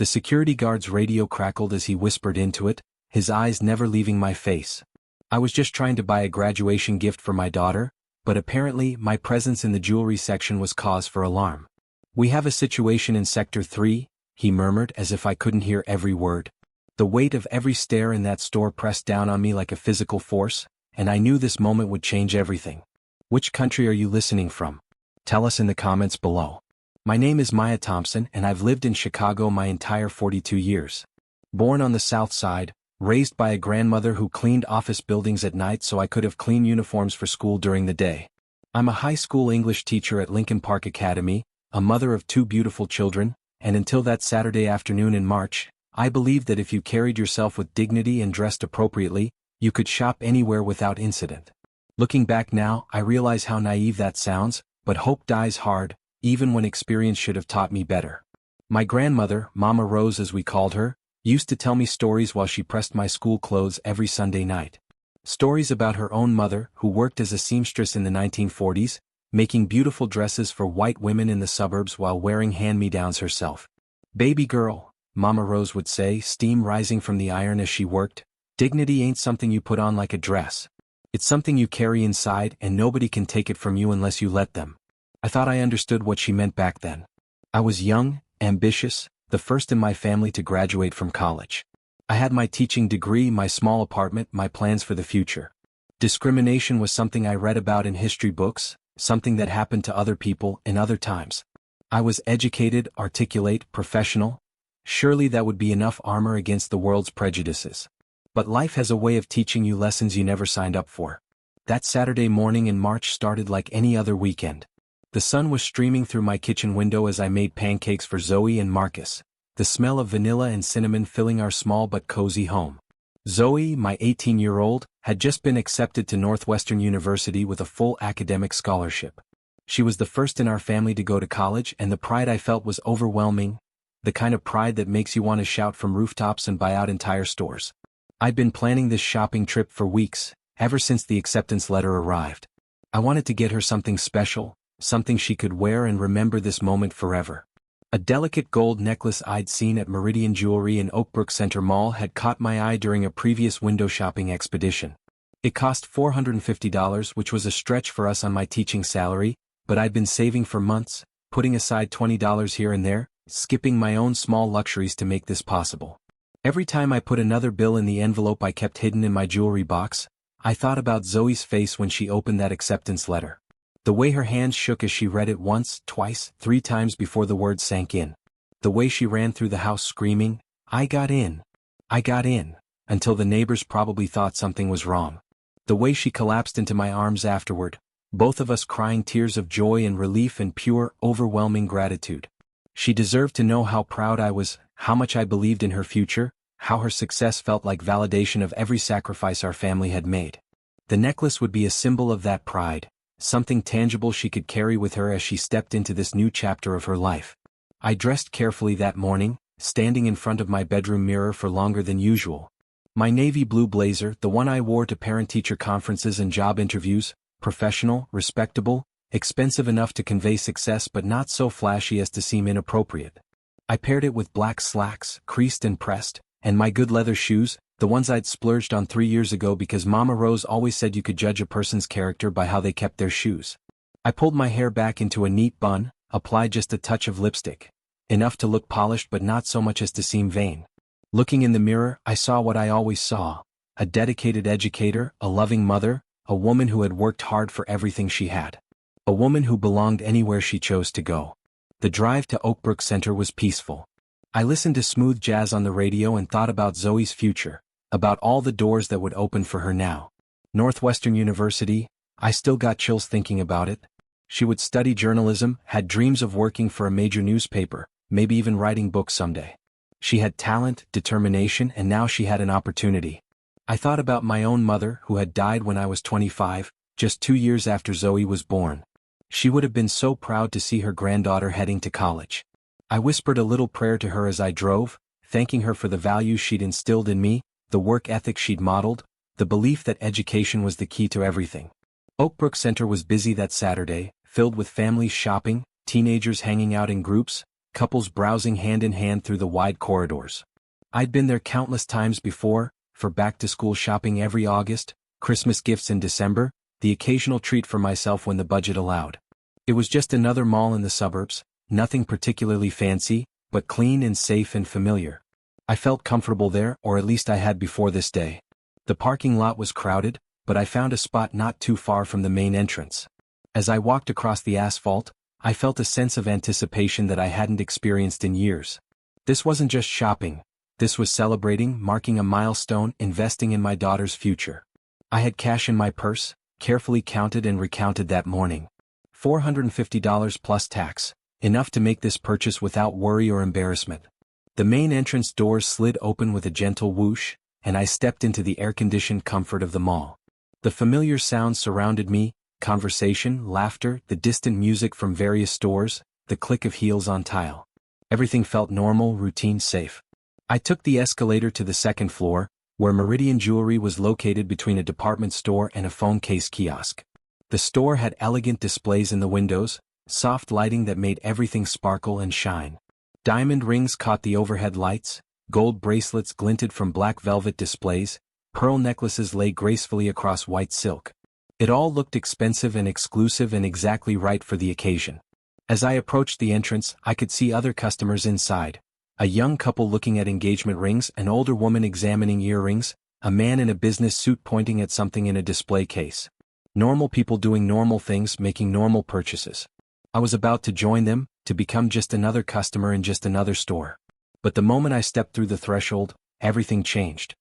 The security guard's radio crackled as he whispered into it, his eyes never leaving my face. I was just trying to buy a graduation gift for my daughter, but apparently my presence in the jewelry section was cause for alarm. "We have a situation in Sector 3, he murmured as if I couldn't hear every word. The weight of every stare in that store pressed down on me like a physical force, and I knew this moment would change everything. Which country are you listening from? Tell us in the comments below. My name is Maya Thompson and I've lived in Chicago my entire 42 years. Born on the South Side, raised by a grandmother who cleaned office buildings at night so I could have clean uniforms for school during the day. I'm a high school English teacher at Lincoln Park Academy, a mother of 2 beautiful children, and until that Saturday afternoon in March, I believed that if you carried yourself with dignity and dressed appropriately, you could shop anywhere without incident. Looking back now, I realize how naive that sounds, but hope dies hard, even when experience should have taught me better. My grandmother, Mama Rose as we called her, used to tell me stories while she pressed my school clothes every Sunday night. Stories about her own mother, who worked as a seamstress in the 1940s, making beautiful dresses for white women in the suburbs while wearing hand-me-downs herself. "Baby girl," Mama Rose would say, steam rising from the iron as she worked, "dignity ain't something you put on like a dress. It's something you carry inside and nobody can take it from you unless you let them." I thought I understood what she meant back then. I was young, ambitious, the first in my family to graduate from college. I had my teaching degree, my small apartment, my plans for the future. Discrimination was something I read about in history books, something that happened to other people in other times. I was educated, articulate, professional. Surely that would be enough armor against the world's prejudices. But life has a way of teaching you lessons you never signed up for. That Saturday morning in March started like any other weekend. The sun was streaming through my kitchen window as I made pancakes for Zoe and Marcus, the smell of vanilla and cinnamon filling our small but cozy home. Zoe, my 18-year-old, had just been accepted to Northwestern University with a full academic scholarship. She was the first in our family to go to college, and the pride I felt was overwhelming, the kind of pride that makes you want to shout from rooftops and buy out entire stores. I'd been planning this shopping trip for weeks, ever since the acceptance letter arrived. I wanted to get her something special, something she could wear and remember this moment forever. A delicate gold necklace I'd seen at Meridian Jewelry in Oakbrook Center Mall had caught my eye during a previous window shopping expedition. It cost $450, which was a stretch for us on my teaching salary, but I'd been saving for months, putting aside $20 here and there, skipping my own small luxuries to make this possible. Every time I put another bill in the envelope I kept hidden in my jewelry box, I thought about Zoe's face when she opened that acceptance letter. The way her hands shook as she read it once, twice, 3 times before the words sank in. The way she ran through the house screaming, "I got in! I got in!" until the neighbors probably thought something was wrong. The way she collapsed into my arms afterward, both of us crying tears of joy and relief and pure, overwhelming gratitude. She deserved to know how proud I was, how much I believed in her future, how her success felt like validation of every sacrifice our family had made. The necklace would be a symbol of that pride, something tangible she could carry with her as she stepped into this new chapter of her life. I dressed carefully that morning, standing in front of my bedroom mirror for longer than usual. My navy blue blazer, the one I wore to parent-teacher conferences and job interviews, professional, respectable, expensive enough to convey success but not so flashy as to seem inappropriate. I paired it with black slacks, creased and pressed, and my good leather shoes, the ones I'd splurged on 3 years ago because Mama Rose always said you could judge a person's character by how they kept their shoes. I pulled my hair back into a neat bun, applied just a touch of lipstick. Enough to look polished but not so much as to seem vain. Looking in the mirror, I saw what I always saw: a dedicated educator, a loving mother, a woman who had worked hard for everything she had. A woman who belonged anywhere she chose to go. The drive to Oakbrook Center was peaceful. I listened to smooth jazz on the radio and thought about Zoe's future, about all the doors that would open for her now. Northwestern University, I still got chills thinking about it. She would study journalism, had dreams of working for a major newspaper, maybe even writing books someday. She had talent, determination, and now she had an opportunity. I thought about my own mother, who had died when I was 25, just 2 years after Zoe was born. She would have been so proud to see her granddaughter heading to college. I whispered a little prayer to her as I drove, thanking her for the values she'd instilled in me, the work ethic she'd modeled, the belief that education was the key to everything. Oakbrook Center was busy that Saturday, filled with families shopping, teenagers hanging out in groups, couples browsing hand in hand through the wide corridors. I'd been there countless times before, for back-to-school shopping every August, Christmas gifts in December, the occasional treat for myself when the budget allowed. It was just another mall in the suburbs, nothing particularly fancy, but clean and safe and familiar. I felt comfortable there, or at least I had before this day. The parking lot was crowded, but I found a spot not too far from the main entrance. As I walked across the asphalt, I felt a sense of anticipation that I hadn't experienced in years. This wasn't just shopping. This was celebrating, marking a milestone, investing in my daughter's future. I had cash in my purse, carefully counted and recounted that morning. $450 plus tax, enough to make this purchase without worry or embarrassment. The main entrance doors slid open with a gentle whoosh, and I stepped into the air-conditioned comfort of the mall. The familiar sounds surrounded me, conversation, laughter, the distant music from various stores, the click of heels on tile. Everything felt normal, routine, safe. I took the escalator to the second floor, where Meridian Jewelry was located between a department store and a phone case kiosk. The store had elegant displays in the windows, soft lighting that made everything sparkle and shine. Diamond rings caught the overhead lights, gold bracelets glinted from black velvet displays, pearl necklaces lay gracefully across white silk. It all looked expensive and exclusive and exactly right for the occasion. As I approached the entrance, I could see other customers inside. A young couple looking at engagement rings, an older woman examining earrings, a man in a business suit pointing at something in a display case. Normal people doing normal things, making normal purchases. I was about to join them, to become just another customer in just another store. But the moment I stepped through the threshold, everything changed.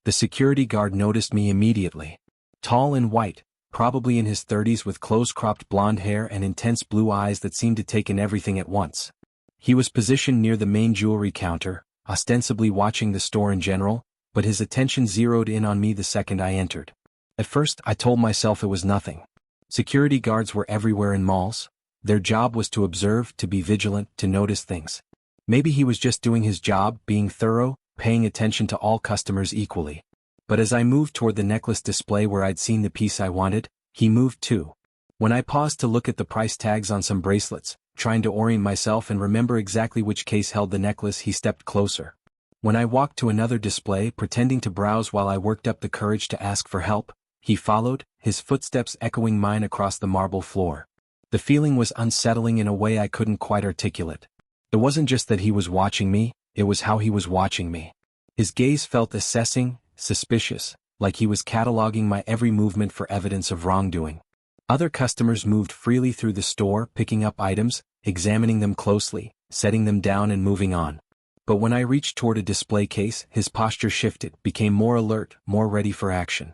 The security guard noticed me immediately. Tall and white, probably in his 30s with close-cropped blonde hair and intense blue eyes that seemed to take in everything at once. He was positioned near the main jewelry counter, ostensibly watching the store in general, but his attention zeroed in on me the second I entered. At first, I told myself it was nothing. Security guards were everywhere in malls. Their job was to observe, to be vigilant, to notice things. Maybe he was just doing his job, being thorough, paying attention to all customers equally. But as I moved toward the necklace display where I'd seen the piece I wanted, he moved too. When I paused to look at the price tags on some bracelets, trying to orient myself and remember exactly which case held the necklace, he stepped closer. When I walked to another display, pretending to browse while I worked up the courage to ask for help, he followed, his footsteps echoing mine across the marble floor. The feeling was unsettling in a way I couldn't quite articulate. It wasn't just that he was watching me, it was how he was watching me. His gaze felt assessing, suspicious, like he was cataloging my every movement for evidence of wrongdoing. Other customers moved freely through the store, picking up items, examining them closely, setting them down and moving on. But when I reached toward a display case, his posture shifted, became more alert, more ready for action.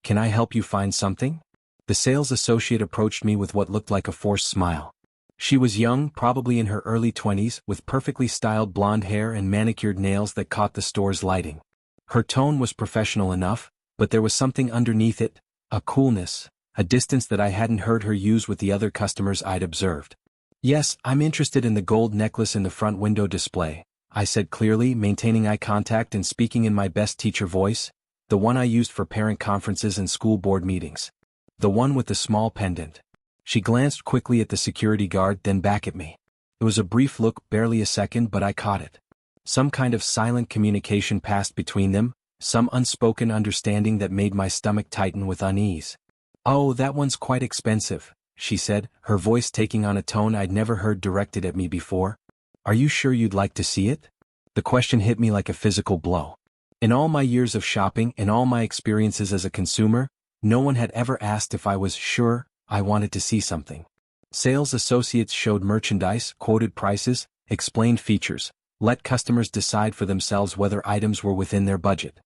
"Can I help you find something?" The sales associate approached me with what looked like a forced smile. She was young, probably in her early 20s, with perfectly styled blonde hair and manicured nails that caught the store's lighting. Her tone was professional enough, but there was something underneath it, a coolness, a distance that I hadn't heard her use with the other customers I'd observed. "Yes, I'm interested in the gold necklace in the front window display," I said clearly, maintaining eye contact and speaking in my best teacher voice, the one I used for parent conferences and school board meetings. The one with the small pendant. She glanced quickly at the security guard, then back at me. It was a brief look, barely a second, but I caught it. Some kind of silent communication passed between them, some unspoken understanding that made my stomach tighten with unease. "Oh, that one's quite expensive," she said, her voice taking on a tone I'd never heard directed at me before. "Are you sure you'd like to see it?" The question hit me like a physical blow. In all my years of shopping, in all my experiences as a consumer, no one had ever asked if I was sure I wanted to see something. Sales associates showed merchandise, quoted prices, explained features, let customers decide for themselves whether items were within their budget.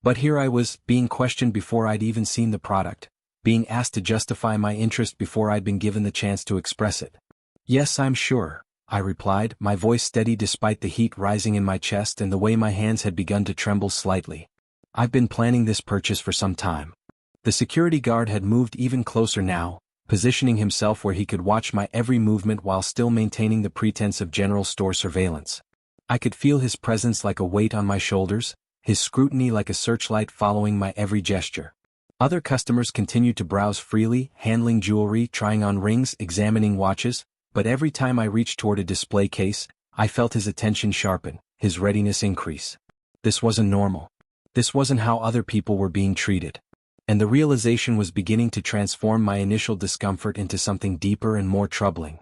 But here I was, being questioned before I'd even seen the product, being asked to justify my interest before I'd been given the chance to express it. "Yes, I'm sure," I replied, my voice steady despite the heat rising in my chest and the way my hands had begun to tremble slightly. "I've been planning this purchase for some time." The security guard had moved even closer now, positioning himself where he could watch my every movement while still maintaining the pretense of general store surveillance. I could feel his presence like a weight on my shoulders, his scrutiny like a searchlight following my every gesture. Other customers continued to browse freely, handling jewelry, trying on rings, examining watches, but every time I reached toward a display case, I felt his attention sharpen, his readiness increase. This wasn't normal. This wasn't how other people were being treated. And the realization was beginning to transform my initial discomfort into something deeper and more troubling.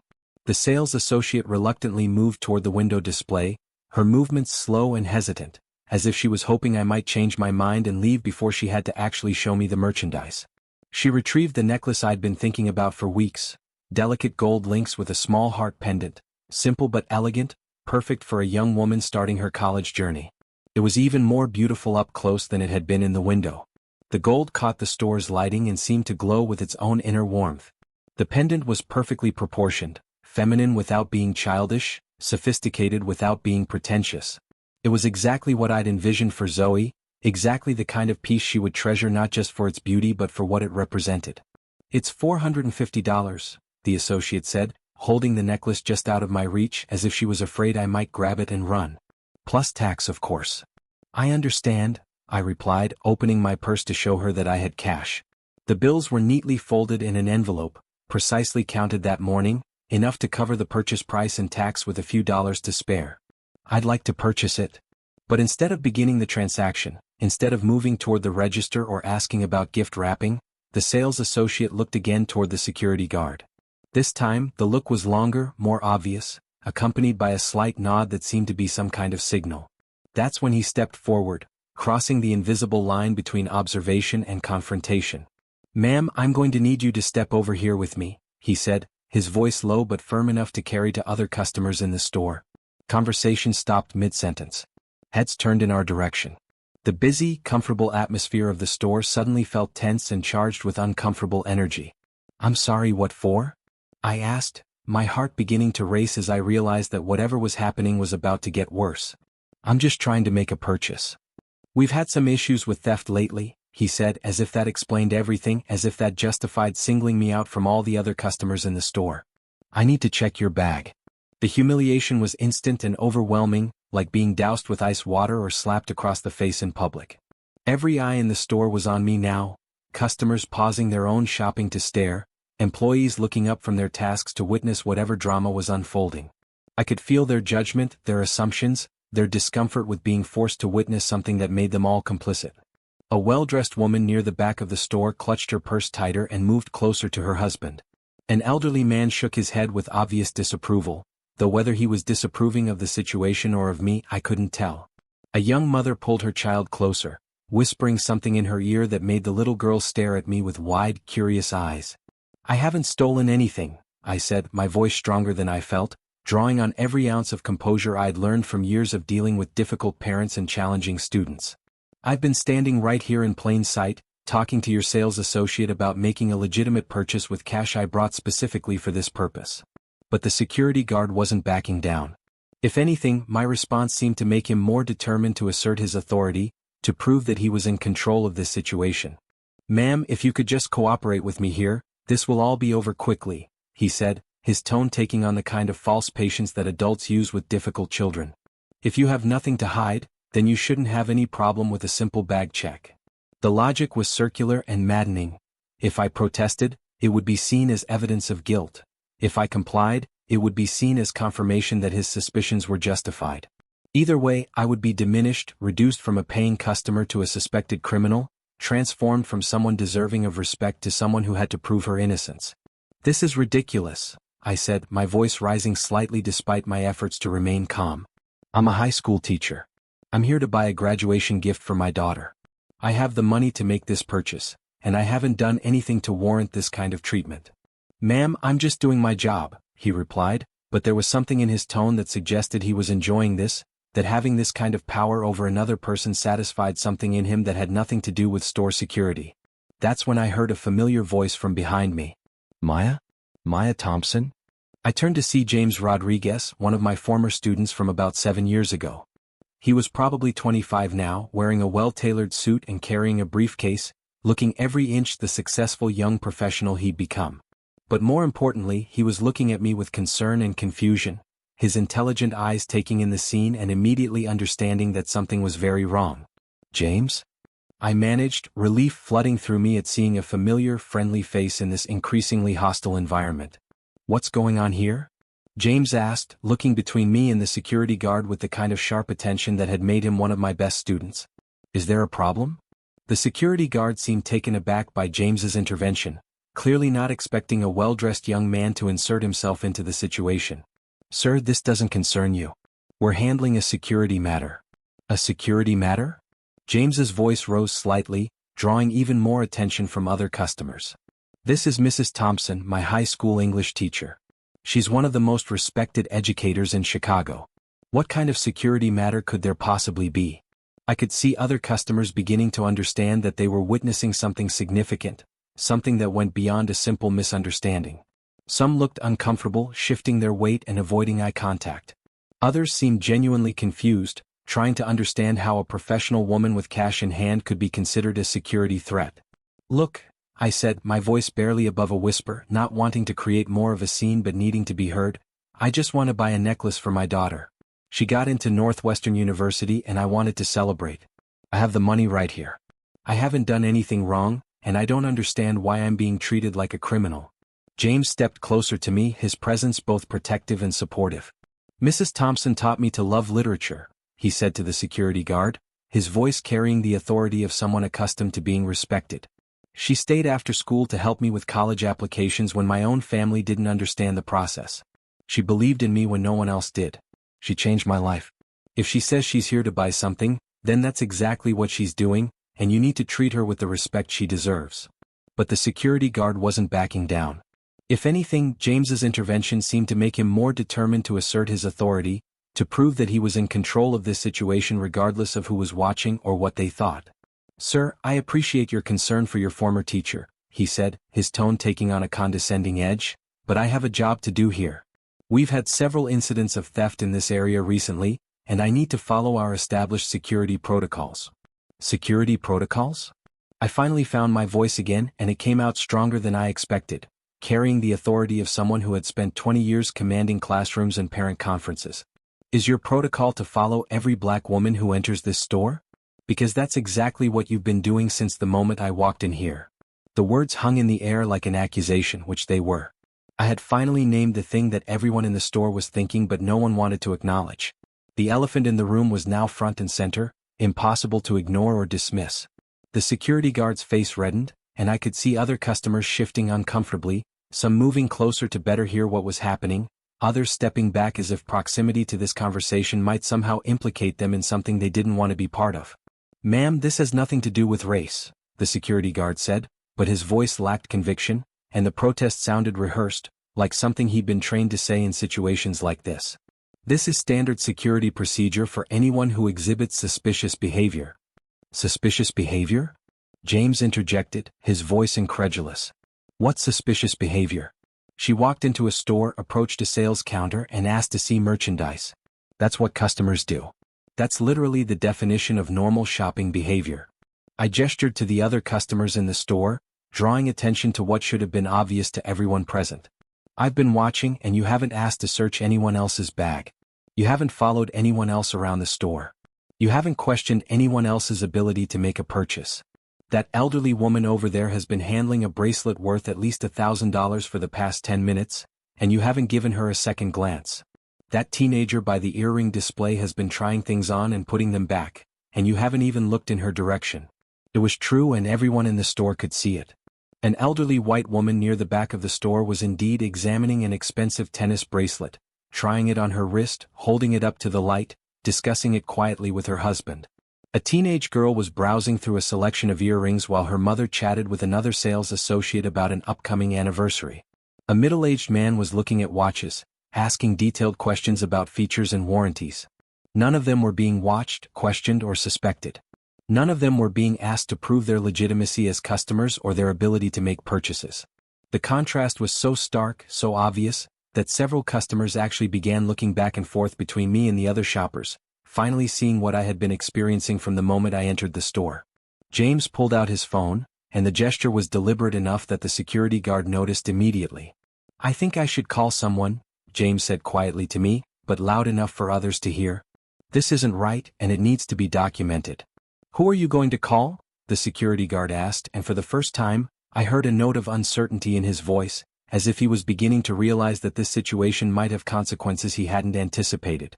The sales associate reluctantly moved toward the window display, her movements slow and hesitant, as if she was hoping I might change my mind and leave before she had to actually show me the merchandise. She retrieved the necklace I'd been thinking about for weeks, delicate gold links with a small heart pendant, simple but elegant, perfect for a young woman starting her college journey. It was even more beautiful up close than it had been in the window. The gold caught the store's lighting and seemed to glow with its own inner warmth. The pendant was perfectly proportioned, feminine without being childish, sophisticated without being pretentious. It was exactly what I'd envisioned for Zoe, exactly the kind of piece she would treasure not just for its beauty but for what it represented. "It's $450, the associate said, holding the necklace just out of my reach as if she was afraid I might grab it and run. "Plus tax, of course." "I understand," I replied, opening my purse to show her that I had cash. The bills were neatly folded in an envelope, precisely counted that morning, enough to cover the purchase price and tax with a few dollars to spare. "I'd like to purchase it." But instead of beginning the transaction, instead of moving toward the register or asking about gift wrapping, the sales associate looked again toward the security guard. This time, the look was longer, more obvious, accompanied by a slight nod that seemed to be some kind of signal. That's when he stepped forward, crossing the invisible line between observation and confrontation. "Ma'am, I'm going to need you to step over here with me," he said, his voice low but firm enough to carry to other customers in the store. Conversation stopped mid-sentence. Heads turned in our direction. The busy, comfortable atmosphere of the store suddenly felt tense and charged with uncomfortable energy. "I'm sorry, what for?" I asked, my heart beginning to race as I realized that whatever was happening was about to get worse. "I'm just trying to make a purchase." "We've had some issues with theft lately," he said, as if that explained everything, as if that justified singling me out from all the other customers in the store. "I need to check your bag." The humiliation was instant and overwhelming, like being doused with ice water or slapped across the face in public. Every eye in the store was on me now, customers pausing their own shopping to stare, employees looking up from their tasks to witness whatever drama was unfolding. I could feel their judgment, their assumptions, their discomfort with being forced to witness something that made them all complicit. A well-dressed woman near the back of the store clutched her purse tighter and moved closer to her husband. An elderly man shook his head with obvious disapproval, though whether he was disapproving of the situation or of me, I couldn't tell. A young mother pulled her child closer, whispering something in her ear that made the little girl stare at me with wide, curious eyes. "I haven't stolen anything," I said, my voice stronger than I felt, drawing on every ounce of composure I'd learned from years of dealing with difficult parents and challenging students. "I've been standing right here in plain sight, talking to your sales associate about making a legitimate purchase with cash I brought specifically for this purpose." But the security guard wasn't backing down. If anything, my response seemed to make him more determined to assert his authority, to prove that he was in control of this situation. "Ma'am, if you could just cooperate with me here, this will all be over quickly," he said, his tone taking on the kind of false patience that adults use with difficult children. "If you have nothing to hide, then you shouldn't have any problem with a simple bag check." The logic was circular and maddening. If I protested, it would be seen as evidence of guilt. If I complied, it would be seen as confirmation that his suspicions were justified. Either way, I would be diminished, reduced from a paying customer to a suspected criminal, transformed from someone deserving of respect to someone who had to prove her innocence. "This is ridiculous," I said, my voice rising slightly despite my efforts to remain calm. "I'm a high school teacher. I'm here to buy a graduation gift for my daughter. I have the money to make this purchase, and I haven't done anything to warrant this kind of treatment." "Ma'am, I'm just doing my job," he replied, but there was something in his tone that suggested he was enjoying this, that having this kind of power over another person satisfied something in him that had nothing to do with store security. That's when I heard a familiar voice from behind me. "Maya? Maya Thompson?" I turned to see James Rodriguez, one of my former students from about 7 years ago. He was probably 25 now, wearing a well-tailored suit and carrying a briefcase, looking every inch the successful young professional he'd become. But more importantly, he was looking at me with concern and confusion, his intelligent eyes taking in the scene and immediately understanding that something was very wrong. "James?" I managed, relief flooding through me at seeing a familiar, friendly face in this increasingly hostile environment. "What's going on here?" James asked, looking between me and the security guard with the kind of sharp attention that had made him one of my best students. Is there a problem? The security guard seemed taken aback by James's intervention, clearly not expecting a well-dressed young man to insert himself into the situation. Sir, this doesn't concern you. We're handling a security matter. A security matter? James's voice rose slightly, drawing even more attention from other customers. This is Mrs. Thompson, my high school English teacher. She's one of the most respected educators in Chicago. What kind of security matter could there possibly be? I could see other customers beginning to understand that they were witnessing something significant, something that went beyond a simple misunderstanding. Some looked uncomfortable, shifting their weight and avoiding eye contact. Others seemed genuinely confused, trying to understand how a professional woman with cash in hand could be considered a security threat. Look, I said, my voice barely above a whisper, not wanting to create more of a scene but needing to be heard. I just want to buy a necklace for my daughter. She got into Northwestern University and I wanted to celebrate. I have the money right here. I haven't done anything wrong, and I don't understand why I'm being treated like a criminal. James stepped closer to me, his presence both protective and supportive. Mrs. Thompson taught me to love literature, he said to the security guard, his voice carrying the authority of someone accustomed to being respected. She stayed after school to help me with college applications when my own family didn't understand the process. She believed in me when no one else did. She changed my life. If she says she's here to buy something, then that's exactly what she's doing, and you need to treat her with the respect she deserves. But the security guard wasn't backing down. If anything, James's intervention seemed to make him more determined to assert his authority, to prove that he was in control of this situation regardless of who was watching or what they thought. Sir, I appreciate your concern for your former teacher, he said, his tone taking on a condescending edge, but I have a job to do here. We've had several incidents of theft in this area recently, and I need to follow our established security protocols. Security protocols? I finally found my voice again, and it came out stronger than I expected, carrying the authority of someone who had spent 20 years commanding classrooms and parent conferences. Is your protocol to follow every black woman who enters this store? Because that's exactly what you've been doing since the moment I walked in here. The words hung in the air like an accusation, which they were. I had finally named the thing that everyone in the store was thinking but no one wanted to acknowledge. The elephant in the room was now front and center, impossible to ignore or dismiss. The security guard's face reddened, and I could see other customers shifting uncomfortably, some moving closer to better hear what was happening, others stepping back as if proximity to this conversation might somehow implicate them in something they didn't want to be part of. Ma'am, this has nothing to do with race, the security guard said, but his voice lacked conviction, and the protest sounded rehearsed, like something he'd been trained to say in situations like this. This is standard security procedure for anyone who exhibits suspicious behavior. Suspicious behavior? James interjected, his voice incredulous. What suspicious behavior? She walked into a store, approached a sales counter, and asked to see merchandise. That's what customers do. That's literally the definition of normal shopping behavior. I gestured to the other customers in the store, drawing attention to what should have been obvious to everyone present. I've been watching, and you haven't asked to search anyone else's bag. You haven't followed anyone else around the store. You haven't questioned anyone else's ability to make a purchase. That elderly woman over there has been handling a bracelet worth at least $1,000 for the past 10 minutes, and you haven't given her a second glance. That teenager by the earring display has been trying things on and putting them back, and you haven't even looked in her direction. It was true, and everyone in the store could see it. An elderly white woman near the back of the store was indeed examining an expensive tennis bracelet, trying it on her wrist, holding it up to the light, discussing it quietly with her husband. A teenage girl was browsing through a selection of earrings while her mother chatted with another sales associate about an upcoming anniversary. A middle-aged man was looking at watches, asking detailed questions about features and warranties. None of them were being watched, questioned, or suspected. None of them were being asked to prove their legitimacy as customers or their ability to make purchases. The contrast was so stark, so obvious, that several customers actually began looking back and forth between me and the other shoppers, finally seeing what I had been experiencing from the moment I entered the store. James pulled out his phone, and the gesture was deliberate enough that the security guard noticed immediately. I think I should call someone, James said quietly to me, but loud enough for others to hear. This isn't right, and it needs to be documented. Who are you going to call? The security guard asked, and for the first time, I heard a note of uncertainty in his voice, as if he was beginning to realize that this situation might have consequences he hadn't anticipated.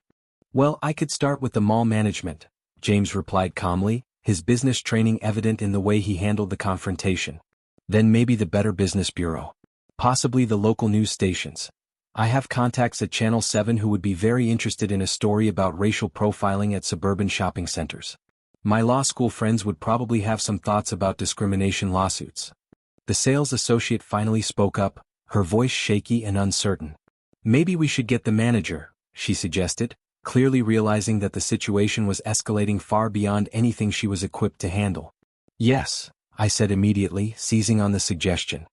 "Well, I could start with the mall management," James replied calmly, his business training evident in the way he handled the confrontation. "Then maybe the Better Business Bureau. Possibly the local news stations. I have contacts at Channel 7 who would be very interested in a story about racial profiling at suburban shopping centers. My law school friends would probably have some thoughts about discrimination lawsuits." The sales associate finally spoke up, her voice shaky and uncertain. "Maybe we should get the manager," she suggested, clearly realizing that the situation was escalating far beyond anything she was equipped to handle. "Yes," I said immediately, seizing on the suggestion.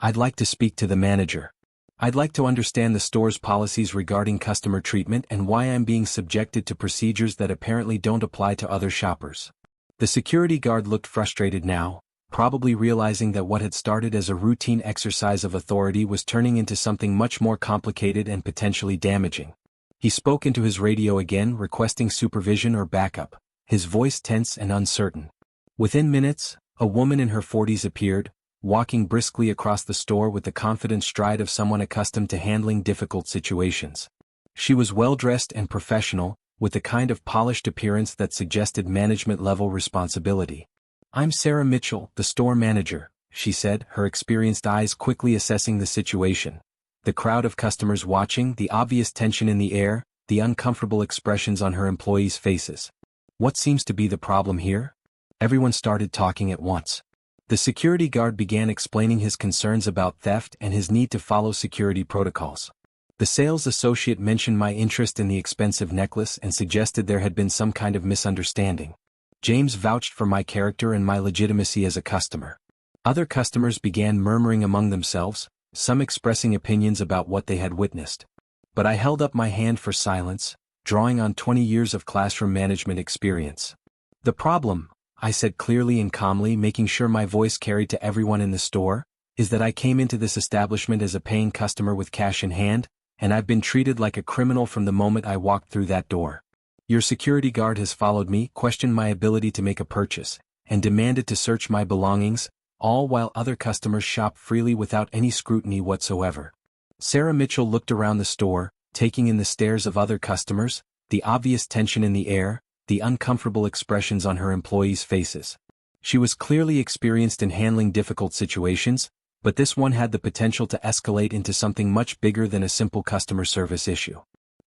"I'd like to speak to the manager. I'd like to understand the store's policies regarding customer treatment and why I'm being subjected to procedures that apparently don't apply to other shoppers." The security guard looked frustrated now, probably realizing that what had started as a routine exercise of authority was turning into something much more complicated and potentially damaging. He spoke into his radio again, requesting supervision or backup, his voice tense and uncertain. Within minutes, a woman in her 40s appeared, walking briskly across the store with the confident stride of someone accustomed to handling difficult situations. She was well-dressed and professional, with the kind of polished appearance that suggested management-level responsibility. "I'm Sarah Mitchell, the store manager," she said, her experienced eyes quickly assessing the situation. The crowd of customers watching, the obvious tension in the air, the uncomfortable expressions on her employees' faces. "What seems to be the problem here?" Everyone started talking at once. The security guard began explaining his concerns about theft and his need to follow security protocols. The sales associate mentioned my interest in the expensive necklace and suggested there had been some kind of misunderstanding. James vouched for my character and my legitimacy as a customer. Other customers began murmuring among themselves, some expressing opinions about what they had witnessed. But I held up my hand for silence, drawing on 20 years of classroom management experience. "The problem," I said clearly and calmly, making sure my voice carried to everyone in the store, "is that I came into this establishment as a paying customer with cash in hand, and I've been treated like a criminal from the moment I walked through that door. Your security guard has followed me, questioned my ability to make a purchase, and demanded to search my belongings, all while other customers shop freely without any scrutiny whatsoever." Sarah Mitchell looked around the store, taking in the stares of other customers, the obvious tension in the air, the uncomfortable expressions on her employees' faces. She was clearly experienced in handling difficult situations, but this one had the potential to escalate into something much bigger than a simple customer service issue.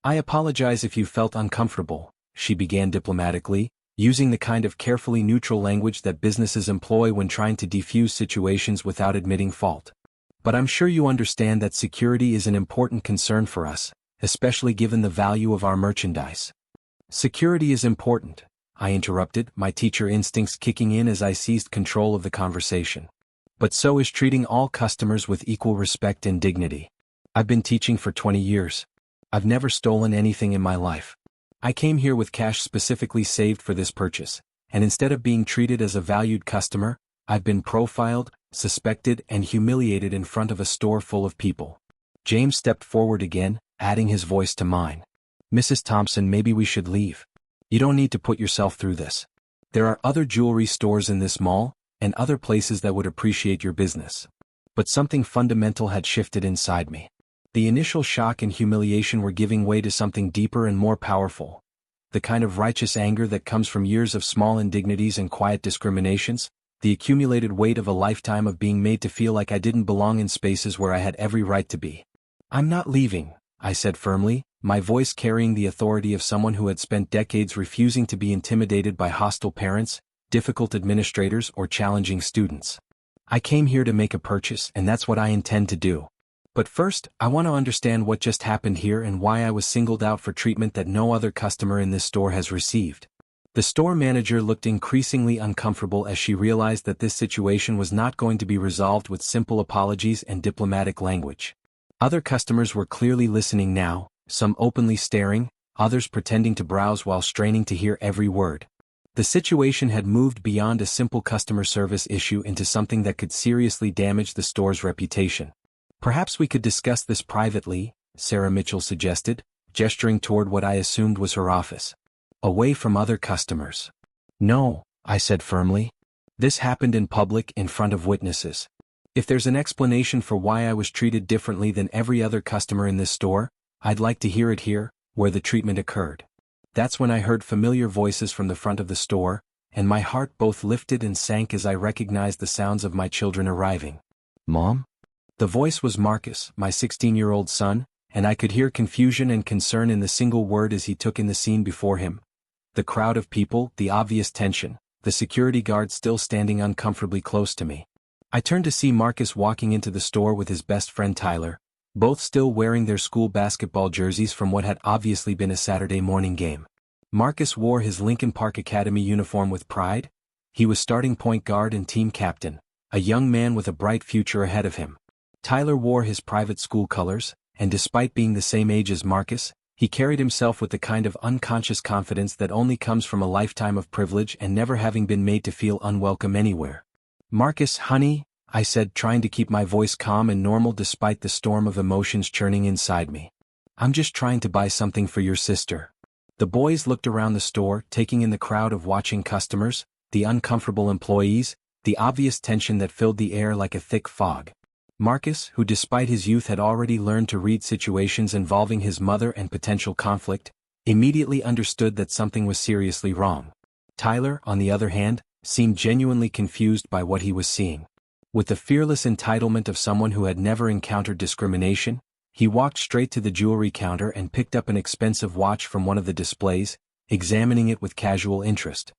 "I apologize if you felt uncomfortable," she began diplomatically, using the kind of carefully neutral language that businesses employ when trying to defuse situations without admitting fault. "But I'm sure you understand that security is an important concern for us, especially given the value of our merchandise." "Security is important," I interrupted, my teacher instincts kicking in as I seized control of the conversation. "But so is treating all customers with equal respect and dignity. I've been teaching for 20 years. I've never stolen anything in my life. I came here with cash specifically saved for this purchase, and instead of being treated as a valued customer, I've been profiled, suspected, and humiliated in front of a store full of people." James stepped forward again, adding his voice to mine. "Mrs. Thompson, maybe we should leave. You don't need to put yourself through this. There are other jewelry stores in this mall, and other places that would appreciate your business." But something fundamental had shifted inside me. The initial shock and humiliation were giving way to something deeper and more powerful. The kind of righteous anger that comes from years of small indignities and quiet discriminations, the accumulated weight of a lifetime of being made to feel like I didn't belong in spaces where I had every right to be. "I'm not leaving," I said firmly, my voice carrying the authority of someone who had spent decades refusing to be intimidated by hostile parents, difficult administrators, or challenging students. "I came here to make a purchase, and that's what I intend to do. But first, I want to understand what just happened here and why I was singled out for treatment that no other customer in this store has received." The store manager looked increasingly uncomfortable as she realized that this situation was not going to be resolved with simple apologies and diplomatic language. Other customers were clearly listening now, some openly staring, others pretending to browse while straining to hear every word. The situation had moved beyond a simple customer service issue into something that could seriously damage the store's reputation. "Perhaps we could discuss this privately," Sarah Mitchell suggested, gesturing toward what I assumed was her office. "Away from other customers." "No," I said firmly. "This happened in public in front of witnesses. If there's an explanation for why I was treated differently than every other customer in this store, I'd like to hear it here, where the treatment occurred. That's when I heard familiar voices from the front of the store, and my heart both lifted and sank as I recognized the sounds of my children arriving. Mom? The voice was Marcus, my 16-year-old son, and I could hear confusion and concern in the single word as he took in the scene before him. The crowd of people, the obvious tension, the security guard still standing uncomfortably close to me. I turned to see Marcus walking into the store with his best friend Tyler, both still wearing their school basketball jerseys from what had obviously been a Saturday morning game. Marcus wore his Lincoln Park Academy uniform with pride. He was starting point guard and team captain, a young man with a bright future ahead of him. Tyler wore his private school colors, and despite being the same age as Marcus, he carried himself with the kind of unconscious confidence that only comes from a lifetime of privilege and never having been made to feel unwelcome anywhere. "Marcus, honey," I said, trying to keep my voice calm and normal despite the storm of emotions churning inside me. "I'm just trying to buy something for your sister." The boys looked around the store, taking in the crowd of watching customers, the uncomfortable employees, the obvious tension that filled the air like a thick fog. Marcus, who despite his youth had already learned to read situations involving his mother and potential conflict, immediately understood that something was seriously wrong. Tyler, on the other hand, seemed genuinely confused by what he was seeing. With the fearless entitlement of someone who had never encountered discrimination, he walked straight to the jewelry counter and picked up an expensive watch from one of the displays, examining it with casual interest.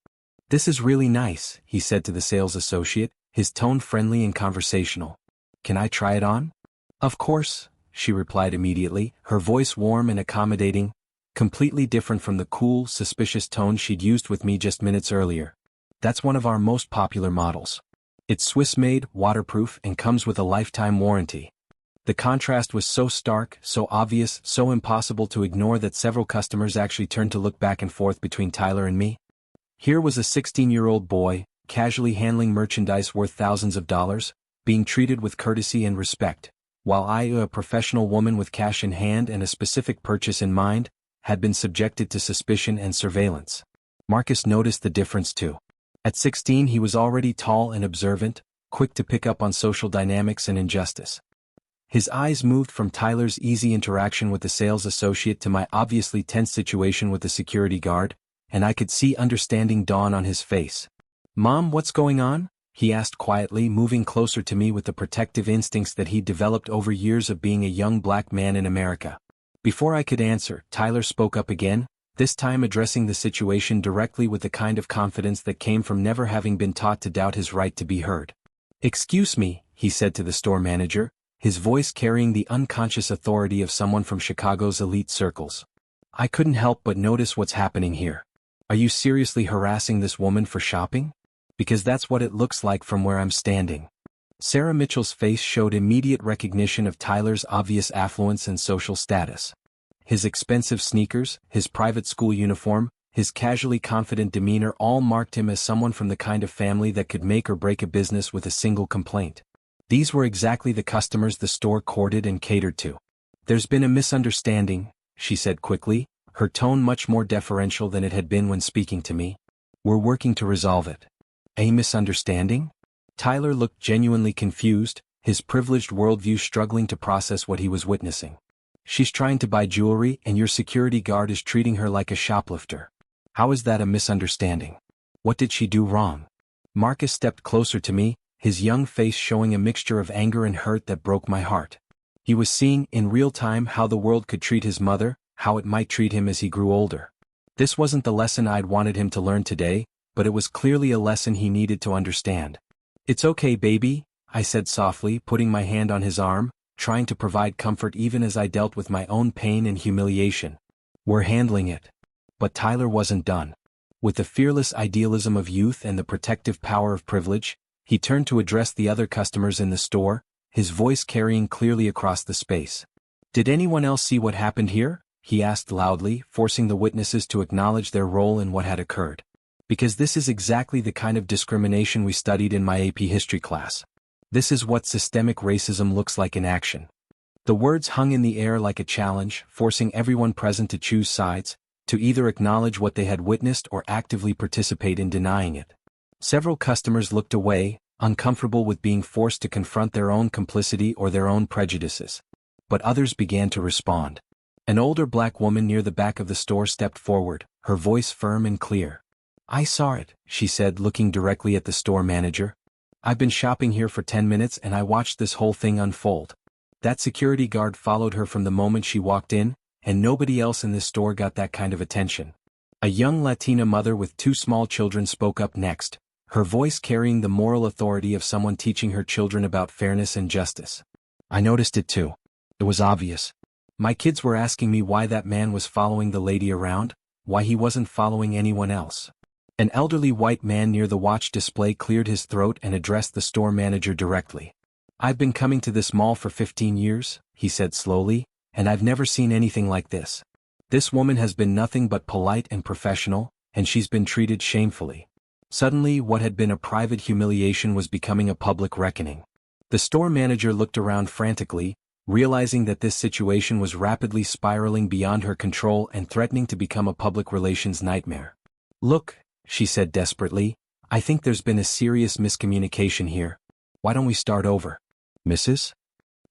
"This is really nice," he said to the sales associate, his tone friendly and conversational. "Can I try it on?" "Of course," she replied immediately, her voice warm and accommodating, completely different from the cool, suspicious tone she'd used with me just minutes earlier. "That's one of our most popular models. It's Swiss-made, waterproof, and comes with a lifetime warranty." The contrast was so stark, so obvious, so impossible to ignore that several customers actually turned to look back and forth between Tyler and me. Here was a 16-year-old boy, casually handling merchandise worth thousands of dollars, being treated with courtesy and respect, while I, a professional woman with cash in hand and a specific purchase in mind, had been subjected to suspicion and surveillance. Marcus noticed the difference too. At 16 he was already tall and observant, quick to pick up on social dynamics and injustice. His eyes moved from Tyler's easy interaction with the sales associate to my obviously tense situation with the security guard, and I could see understanding dawn on his face. "Mom, what's going on?" he asked quietly, moving closer to me with the protective instincts that he'd developed over years of being a young black man in America. Before I could answer, Tyler spoke up again, this time addressing the situation directly with the kind of confidence that came from never having been taught to doubt his right to be heard. "Excuse me," he said to the store manager, his voice carrying the unconscious authority of someone from Chicago's elite circles. "I couldn't help but notice what's happening here. Are you seriously harassing this woman for shopping? Because that's what it looks like from where I'm standing." Sarah Mitchell's face showed immediate recognition of Tyler's obvious affluence and social status. His expensive sneakers, his private school uniform, his casually confident demeanor all marked him as someone from the kind of family that could make or break a business with a single complaint. These were exactly the customers the store courted and catered to. "There's been a misunderstanding," she said quickly, her tone much more deferential than it had been when speaking to me. "We're working to resolve it." "A misunderstanding?" Tyler looked genuinely confused, his privileged worldview struggling to process what he was witnessing. "She's trying to buy jewelry and your security guard is treating her like a shoplifter. How is that a misunderstanding? What did she do wrong?" Marcus stepped closer to me, his young face showing a mixture of anger and hurt that broke my heart. He was seeing, in real time, how the world could treat his mother, how it might treat him as he grew older. This wasn't the lesson I'd wanted him to learn today, but it was clearly a lesson he needed to understand. "It's okay, baby," I said softly, putting my hand on his arm, trying to provide comfort even as I dealt with my own pain and humiliation. "We're handling it." But Tyler wasn't done. With the fearless idealism of youth and the protective power of privilege, he turned to address the other customers in the store, his voice carrying clearly across the space. "Did anyone else see what happened here?" he asked loudly, forcing the witnesses to acknowledge their role in what had occurred. Because this is exactly the kind of discrimination we studied in my AP history class. This is what systemic racism looks like in action. The words hung in the air like a challenge, forcing everyone present to choose sides, to either acknowledge what they had witnessed or actively participate in denying it. Several customers looked away, uncomfortable with being forced to confront their own complicity or their own prejudices. But others began to respond. An older black woman near the back of the store stepped forward, her voice firm and clear. "I saw it," she said, looking directly at the store manager. "I've been shopping here for 10 minutes and I watched this whole thing unfold." That security guard followed her from the moment she walked in, and nobody else in this store got that kind of attention. A young Latina mother with 2 small children spoke up next, her voice carrying the moral authority of someone teaching her children about fairness and justice. "I noticed it too. It was obvious. My kids were asking me why that man was following the lady around, why he wasn't following anyone else." An elderly white man near the watch display cleared his throat and addressed the store manager directly. "I've been coming to this mall for 15 years, he said slowly, "and I've never seen anything like this. This woman has been nothing but polite and professional, and she's been treated shamefully." Suddenly, what had been a private humiliation was becoming a public reckoning. The store manager looked around frantically, realizing that this situation was rapidly spiraling beyond her control and threatening to become a public relations nightmare. "Look," she said desperately, "I think there's been a serious miscommunication here. Why don't we start over?" "Mrs.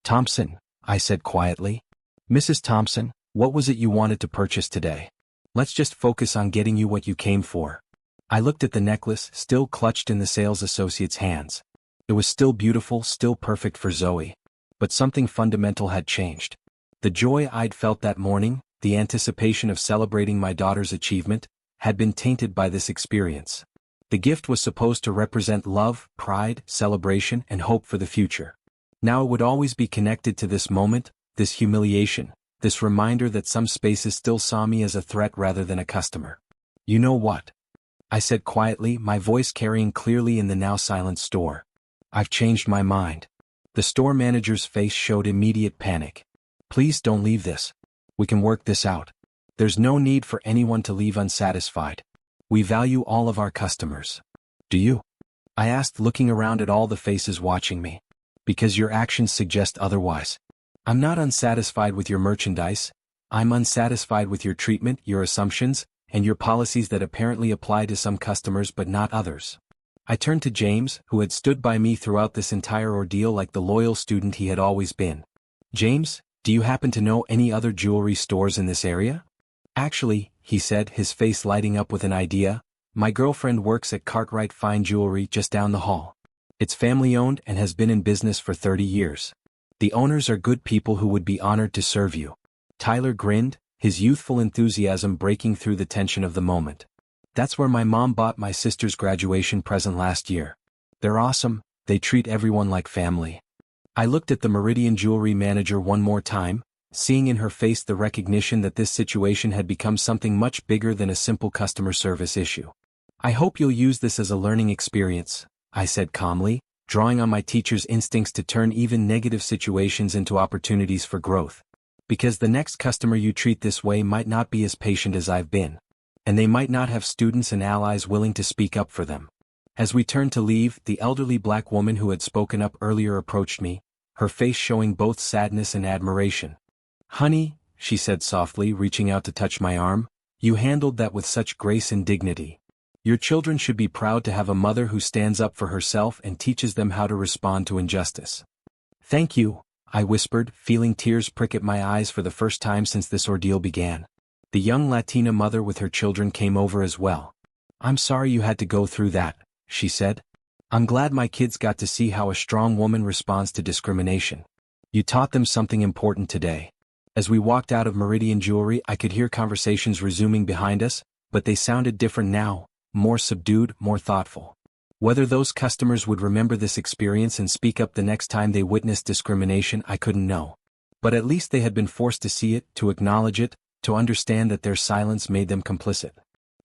Thompson," I said quietly. "Mrs. Thompson, what was it you wanted to purchase today? Let's just focus on getting you what you came for." I looked at the necklace, still clutched in the sales associate's hands. It was still beautiful, still perfect for Zoe. But something fundamental had changed. The joy I'd felt that morning, the anticipation of celebrating my daughter's achievement, had been tainted by this experience. The gift was supposed to represent love, pride, celebration, and hope for the future. Now it would always be connected to this moment, this humiliation, this reminder that some spaces still saw me as a threat rather than a customer. "You know what?" I said quietly, my voice carrying clearly in the now silent store. "I've changed my mind." The store manager's face showed immediate panic. "Please don't leave this. We can work this out. There's no need for anyone to leave unsatisfied. We value all of our customers." "Do you?" I asked, looking around at all the faces watching me. "Because your actions suggest otherwise. I'm not unsatisfied with your merchandise. I'm unsatisfied with your treatment, your assumptions, and your policies that apparently apply to some customers but not others." I turned to James, who had stood by me throughout this entire ordeal like the loyal student he had always been. "James, do you happen to know any other jewelry stores in this area?" "Actually," he said, his face lighting up with an idea, "my girlfriend works at Cartwright Fine Jewelry just down the hall. It's family-owned and has been in business for 30 years. The owners are good people who would be honored to serve you." Tyler grinned, his youthful enthusiasm breaking through the tension of the moment. "That's where my mom bought my sister's graduation present last year. They're awesome, they treat everyone like family." I looked at the Meridian jewelry manager one more time, seeing in her face the recognition that this situation had become something much bigger than a simple customer service issue. "I hope you'll use this as a learning experience," I said calmly, drawing on my teacher's instincts to turn even negative situations into opportunities for growth. "Because the next customer you treat this way might not be as patient as I've been. And they might not have students and allies willing to speak up for them." As we turned to leave, the elderly black woman who had spoken up earlier approached me, her face showing both sadness and admiration. "Honey," she said softly, reaching out to touch my arm, "you handled that with such grace and dignity. Your children should be proud to have a mother who stands up for herself and teaches them how to respond to injustice." "Thank you," I whispered, feeling tears prick at my eyes for the first time since this ordeal began. The young Latina mother with her children came over as well. "I'm sorry you had to go through that," she said. "I'm glad my kids got to see how a strong woman responds to discrimination. You taught them something important today." As we walked out of Meridian Jewelry, I could hear conversations resuming behind us, but they sounded different now, more subdued, more thoughtful. Whether those customers would remember this experience and speak up the next time they witnessed discrimination, I couldn't know. But at least they had been forced to see it, to acknowledge it, to understand that their silence made them complicit.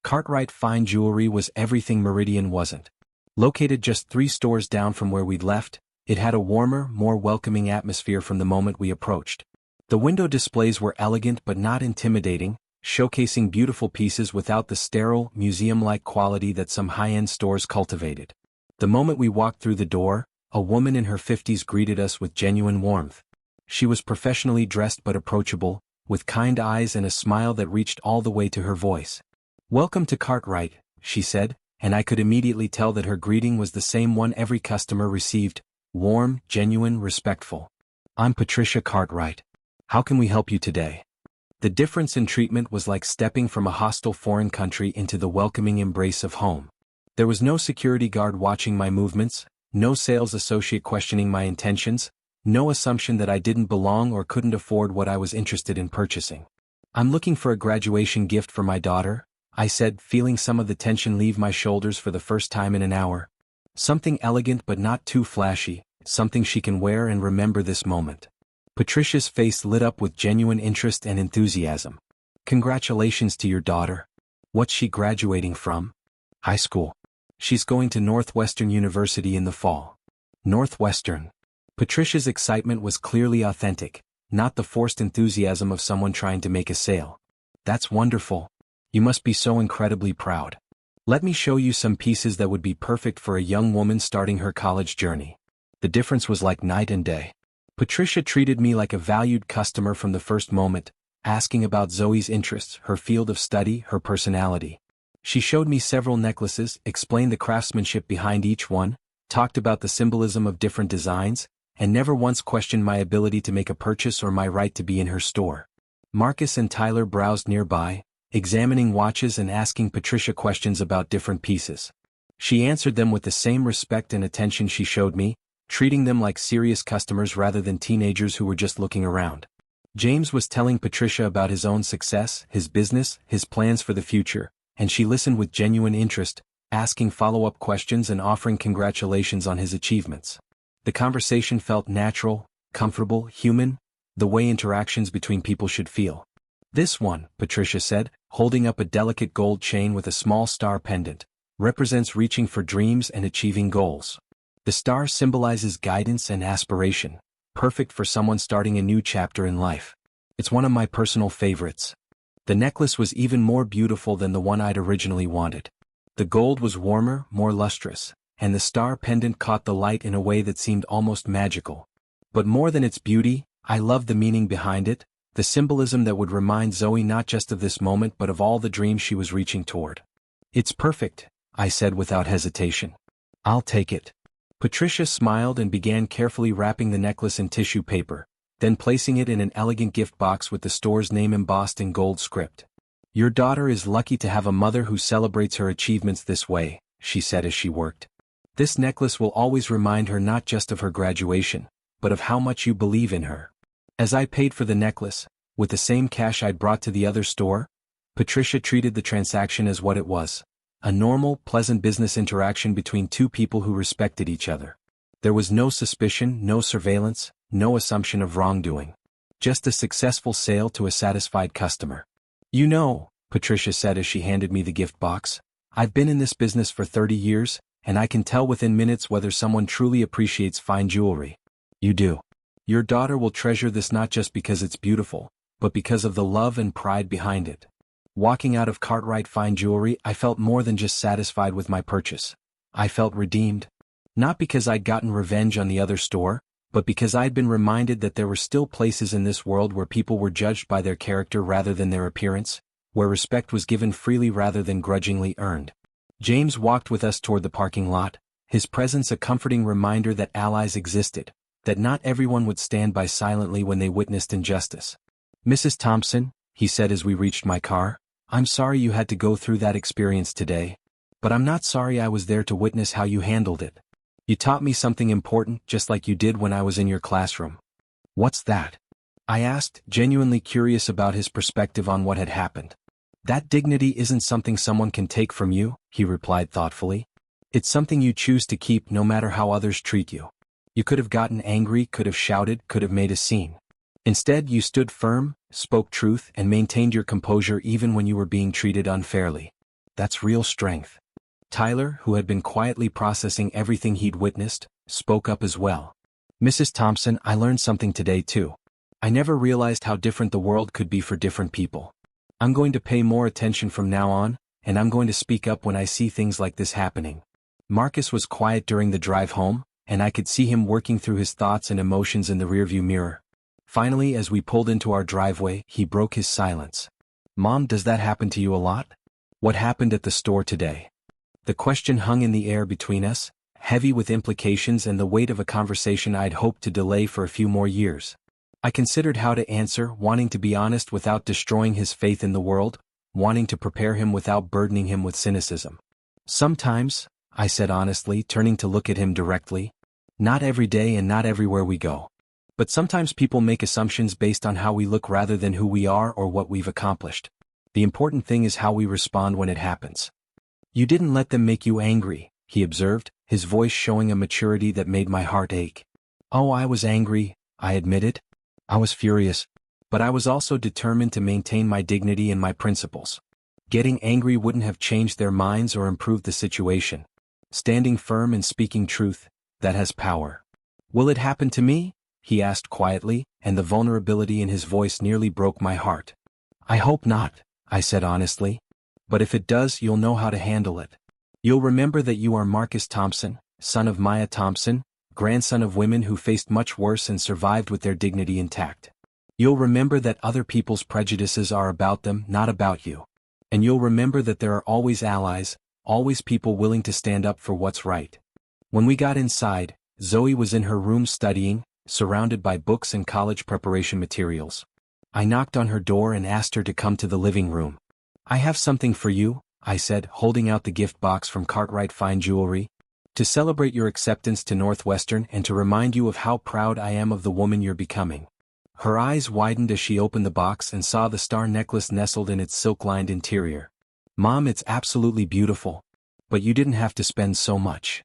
Cartwright Fine Jewelry was everything Meridian wasn't. Located just 3 stores down from where we'd left, it had a warmer, more welcoming atmosphere from the moment we approached. The window displays were elegant but not intimidating, showcasing beautiful pieces without the sterile, museum-like quality that some high-end stores cultivated. The moment we walked through the door, a woman in her 50s greeted us with genuine warmth. She was professionally dressed but approachable, with kind eyes and a smile that reached all the way to her voice. "Welcome to Cartwright," she said, and I could immediately tell that her greeting was the same one every customer received: warm, genuine, respectful. "I'm Patricia Cartwright. How can we help you today?" The difference in treatment was like stepping from a hostile foreign country into the welcoming embrace of home. There was no security guard watching my movements, no sales associate questioning my intentions, no assumption that I didn't belong or couldn't afford what I was interested in purchasing. "I'm looking for a graduation gift for my daughter," I said, feeling some of the tension leave my shoulders for the first time in an hour. "Something elegant but not too flashy, something she can wear and remember this moment." Patricia's face lit up with genuine interest and enthusiasm. "Congratulations to your daughter. What's she graduating from?" "High school. She's going to Northwestern University in the fall." "Northwestern." Patricia's excitement was clearly authentic, not the forced enthusiasm of someone trying to make a sale. "That's wonderful. You must be so incredibly proud. Let me show you some pieces that would be perfect for a young woman starting her college journey." The difference was like night and day. Patricia treated me like a valued customer from the first moment, asking about Zoe's interests, her field of study, her personality. She showed me several necklaces, explained the craftsmanship behind each one, talked about the symbolism of different designs, and never once questioned my ability to make a purchase or my right to be in her store. Marcus and Tyler browsed nearby, examining watches and asking Patricia questions about different pieces. She answered them with the same respect and attention she showed me, treating them like serious customers rather than teenagers who were just looking around. James was telling Patricia about his own success, his business, his plans for the future, and she listened with genuine interest, asking follow-up questions and offering congratulations on his achievements. The conversation felt natural, comfortable, human, the way interactions between people should feel. "This one," Patricia said, holding up a delicate gold chain with a small star pendant, "represents reaching for dreams and achieving goals. The star symbolizes guidance and aspiration, perfect for someone starting a new chapter in life. It's one of my personal favorites." The necklace was even more beautiful than the one I'd originally wanted. The gold was warmer, more lustrous, and the star pendant caught the light in a way that seemed almost magical. But more than its beauty, I loved the meaning behind it, the symbolism that would remind Zoe not just of this moment but of all the dreams she was reaching toward. "It's perfect," I said without hesitation. "I'll take it." Patricia smiled and began carefully wrapping the necklace in tissue paper, then placing it in an elegant gift box with the store's name embossed in gold script. "Your daughter is lucky to have a mother who celebrates her achievements this way," she said as she worked. "This necklace will always remind her not just of her graduation, but of how much you believe in her." As I paid for the necklace, with the same cash I'd brought to the other store, Patricia treated the transaction as what it was: a normal, pleasant business interaction between two people who respected each other. There was no suspicion, no surveillance, no assumption of wrongdoing. Just a successful sale to a satisfied customer. "You know," Patricia said as she handed me the gift box, "I've been in this business for 30 years, and I can tell within minutes whether someone truly appreciates fine jewelry." "You do. Your daughter will treasure this not just because it's beautiful, but because of the love and pride behind it." Walking out of Cartwright Fine Jewelry, I felt more than just satisfied with my purchase. I felt redeemed. Not because I'd gotten revenge on the other store, but because I'd been reminded that there were still places in this world where people were judged by their character rather than their appearance, where respect was given freely rather than grudgingly earned. James walked with us toward the parking lot, his presence a comforting reminder that allies existed, that not everyone would stand by silently when they witnessed injustice. "Mrs. Thompson," he said as we reached my car, "I'm sorry you had to go through that experience today. But I'm not sorry I was there to witness how you handled it. You taught me something important just like you did when I was in your classroom." "What's that?" I asked, genuinely curious about his perspective on what had happened. "That dignity isn't something someone can take from you," he replied thoughtfully. "It's something you choose to keep no matter how others treat you. You could have gotten angry, could have shouted, could have made a scene. Instead, you stood firm, spoke truth, and maintained your composure even when you were being treated unfairly. That's real strength." Tyler, who had been quietly processing everything he'd witnessed, spoke up as well. "Mrs. Thompson, I learned something today too. I never realized how different the world could be for different people. I'm going to pay more attention from now on, and I'm going to speak up when I see things like this happening." Marcus was quiet during the drive home, and I could see him working through his thoughts and emotions in the rearview mirror. Finally, as we pulled into our driveway, he broke his silence. "Mom, does that happen to you a lot? What happened at the store today?" The question hung in the air between us, heavy with implications and the weight of a conversation I'd hoped to delay for a few more years. I considered how to answer, wanting to be honest without destroying his faith in the world, wanting to prepare him without burdening him with cynicism. Sometimes, I said honestly, turning to look at him directly. Not every day and not everywhere we go. But sometimes people make assumptions based on how we look rather than who we are or what we've accomplished. The important thing is how we respond when it happens. You didn't let them make you angry, he observed, his voice showing a maturity that made my heart ache. Oh, I was angry, I admitted. I was furious. But I was also determined to maintain my dignity and my principles. Getting angry wouldn't have changed their minds or improved the situation. Standing firm and speaking truth, that has power. Will it happen to me? He asked quietly, and the vulnerability in his voice nearly broke my heart. I hope not, I said honestly. But if it does, you'll know how to handle it. You'll remember that you are Marcus Thompson, son of Maya Thompson, grandson of women who faced much worse and survived with their dignity intact. You'll remember that other people's prejudices are about them, not about you. And you'll remember that there are always allies, always people willing to stand up for what's right. When we got inside, Zoe was in her room studying, surrounded by books and college preparation materials. I knocked on her door and asked her to come to the living room. I have something for you, I said, holding out the gift box from Cartwright Fine Jewelry. To celebrate your acceptance to Northwestern and to remind you of how proud I am of the woman you're becoming. Her eyes widened as she opened the box and saw the star necklace nestled in its silk-lined interior. Mom, it's absolutely beautiful. But you didn't have to spend so much.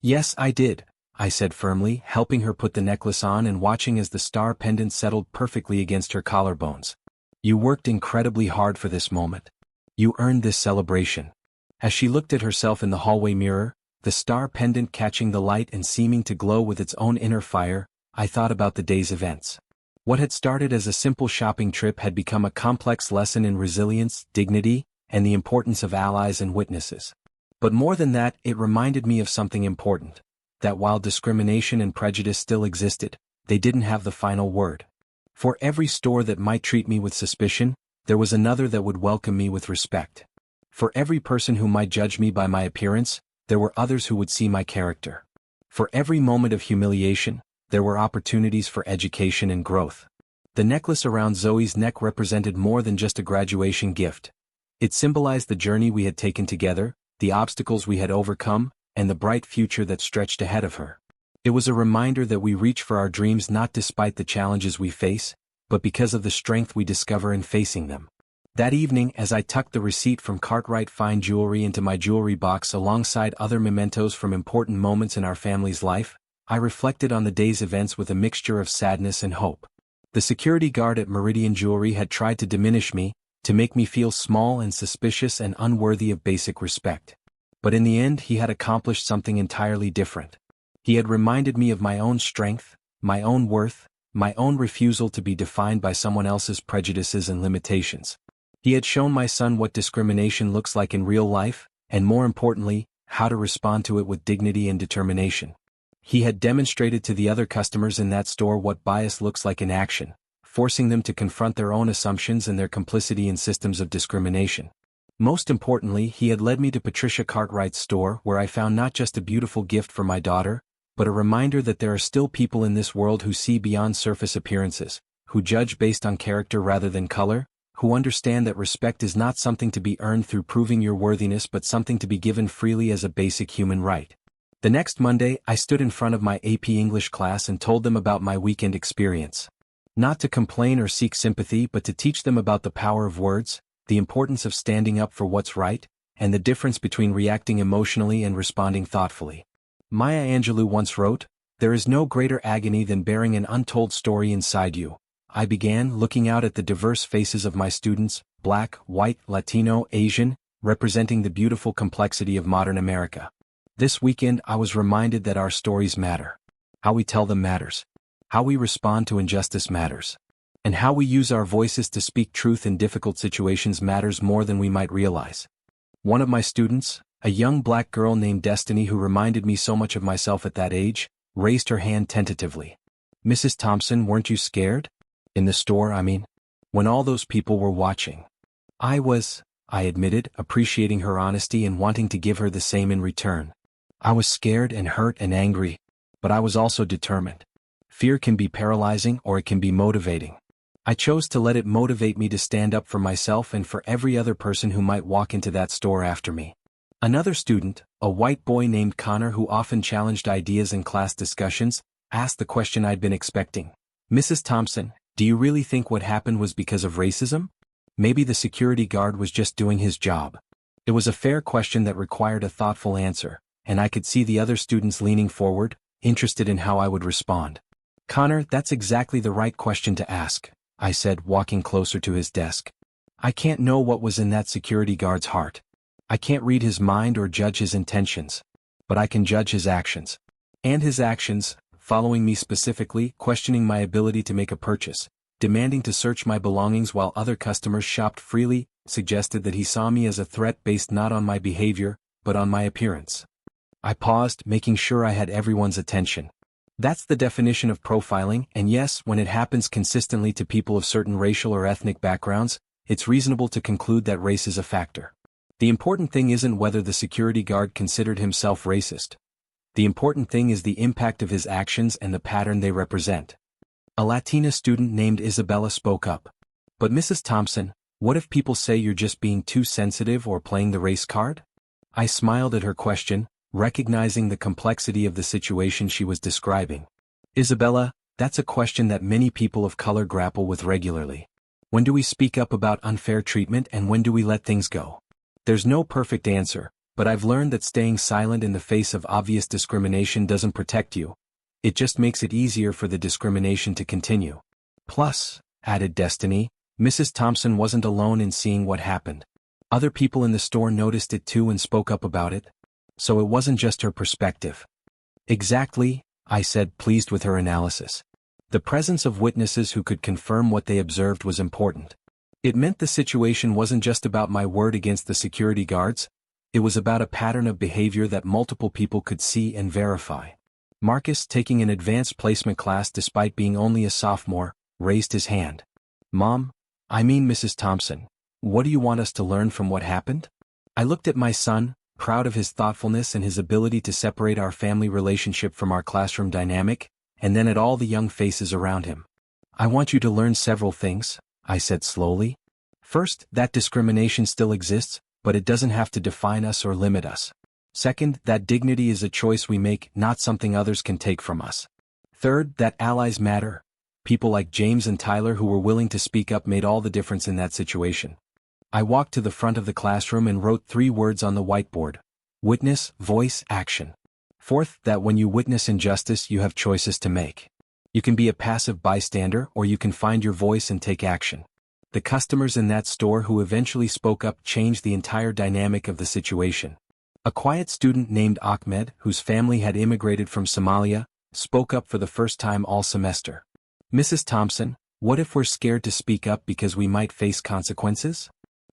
Yes, I did, I said firmly, helping her put the necklace on and watching as the star pendant settled perfectly against her collarbones. You worked incredibly hard for this moment. You earned this celebration. As she looked at herself in the hallway mirror, the star pendant catching the light and seeming to glow with its own inner fire, I thought about the day's events. What had started as a simple shopping trip had become a complex lesson in resilience, dignity, and the importance of allies and witnesses. But more than that, it reminded me of something important. That while discrimination and prejudice still existed, they didn't have the final word. For every store that might treat me with suspicion, there was another that would welcome me with respect. For every person who might judge me by my appearance, there were others who would see my character. For every moment of humiliation, there were opportunities for education and growth. The necklace around Zoe's neck represented more than just a graduation gift. It symbolized the journey we had taken together, the obstacles we had overcome, and the bright future that stretched ahead of her. It was a reminder that we reach for our dreams not despite the challenges we face, but because of the strength we discover in facing them. That evening, as I tucked the receipt from Cartwright Fine Jewelry into my jewelry box alongside other mementos from important moments in our family's life, I reflected on the day's events with a mixture of sadness and hope. The security guard at Meridian Jewelry had tried to diminish me, to make me feel small and suspicious and unworthy of basic respect. But in the end, he had accomplished something entirely different. He had reminded me of my own strength, my own worth, my own refusal to be defined by someone else's prejudices and limitations. He had shown my son what discrimination looks like in real life, and more importantly, how to respond to it with dignity and determination. He had demonstrated to the other customers in that store what bias looks like in action, forcing them to confront their own assumptions and their complicity in systems of discrimination. Most importantly, he had led me to Patricia Cartwright's store where I found not just a beautiful gift for my daughter, but a reminder that there are still people in this world who see beyond surface appearances, who judge based on character rather than color, who understand that respect is not something to be earned through proving your worthiness but something to be given freely as a basic human right. The next Monday, I stood in front of my AP English class and told them about my weekend experience. Not to complain or seek sympathy but to teach them about the power of words, the importance of standing up for what's right, and the difference between reacting emotionally and responding thoughtfully. Maya Angelou once wrote, "There is no greater agony than bearing an untold story inside you." I began, looking out at the diverse faces of my students, Black, white, Latino, Asian, representing the beautiful complexity of modern America. This weekend I was reminded that our stories matter. How we tell them matters. How we respond to injustice matters. And how we use our voices to speak truth in difficult situations matters more than we might realize. One of my students, a young black girl named Destiny who reminded me so much of myself at that age, raised her hand tentatively. "Mrs. Thompson, weren't you scared? In the store, I mean. When all those people were watching." I I admitted, appreciating her honesty and wanting to give her the same in return. I was scared and hurt and angry, but I was also determined. Fear can be paralyzing or it can be motivating. I chose to let it motivate me to stand up for myself and for every other person who might walk into that store after me. Another student, a white boy named Connor who often challenged ideas in class discussions, asked the question I'd been expecting. "Mrs. Thompson, do you really think what happened was because of racism? Maybe the security guard was just doing his job." It was a fair question that required a thoughtful answer, and I could see the other students leaning forward, interested in how I would respond. "Connor, that's exactly the right question to ask," I said, walking closer to his desk. "I can't know what was in that security guard's heart. I can't read his mind or judge his intentions. But I can judge his actions. And his actions, following me specifically, questioning my ability to make a purchase, demanding to search my belongings while other customers shopped freely, suggested that he saw me as a threat based not on my behavior, but on my appearance." I paused, making sure I had everyone's attention. That's the definition of profiling, and yes, when it happens consistently to people of certain racial or ethnic backgrounds, it's reasonable to conclude that race is a factor. The important thing isn't whether the security guard considered himself racist. The important thing is the impact of his actions and the pattern they represent. A Latina student named Isabella spoke up. "But Mrs. Thompson, what if people say you're just being too sensitive or playing the race card?" I smiled at her question, recognizing the complexity of the situation she was describing. "Isabella, that's a question that many people of color grapple with regularly. When do we speak up about unfair treatment and when do we let things go? There's no perfect answer, but I've learned that staying silent in the face of obvious discrimination doesn't protect you. It just makes it easier for the discrimination to continue." Plus, added Destiny, Mrs. Thompson wasn't alone in seeing what happened. Other people in the store noticed it too and spoke up about it. So it wasn't just her perspective. "Exactly," I said, pleased with her analysis. The presence of witnesses who could confirm what they observed was important. It meant the situation wasn't just about my word against the security guards, it was about a pattern of behavior that multiple people could see and verify. Marcus, taking an advanced placement class despite being only a sophomore, raised his hand. Mrs. Thompson, what do you want us to learn from what happened?" I looked at my son, proud of his thoughtfulness and his ability to separate our family relationship from our classroom dynamic, and then at all the young faces around him. "I want you to learn several things," I said slowly. "First, that discrimination still exists, but it doesn't have to define us or limit us. Second, that dignity is a choice we make, not something others can take from us. Third, that allies matter. People like James and Tyler who were willing to speak up made all the difference in that situation." I walked to the front of the classroom and wrote 3 words on the whiteboard: witness, voice, action. Fourth, that when you witness injustice you have choices to make. You can be a passive bystander or you can find your voice and take action. The customers in that store who eventually spoke up changed the entire dynamic of the situation. A quiet student named Ahmed, whose family had immigrated from Somalia, spoke up for the first time all semester. "Mrs. Thompson, what if we're scared to speak up because we might face consequences?"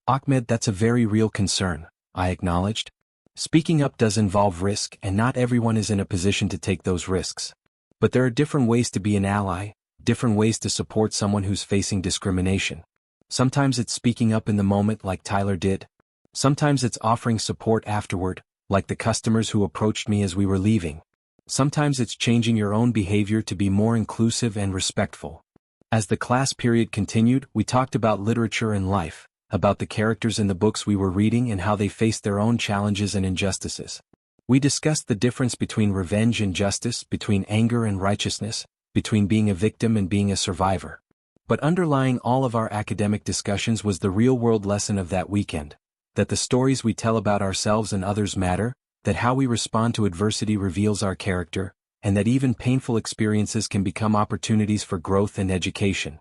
"Ahmed, that's a very real concern," I acknowledged. "Speaking up does involve risk and not everyone is in a position to take those risks. But there are different ways to be an ally, different ways to support someone who's facing discrimination. Sometimes it's speaking up in the moment like Tyler did. Sometimes it's offering support afterward, like the customers who approached me as we were leaving. Sometimes it's changing your own behavior to be more inclusive and respectful." As the class period continued, we talked about literature and life, about the characters in the books we were reading and how they faced their own challenges and injustices. We discussed the difference between revenge and justice, between anger and righteousness, between being a victim and being a survivor. But underlying all of our academic discussions was the real-world lesson of that weekend, that the stories we tell about ourselves and others matter, that how we respond to adversity reveals our character, and that even painful experiences can become opportunities for growth and education.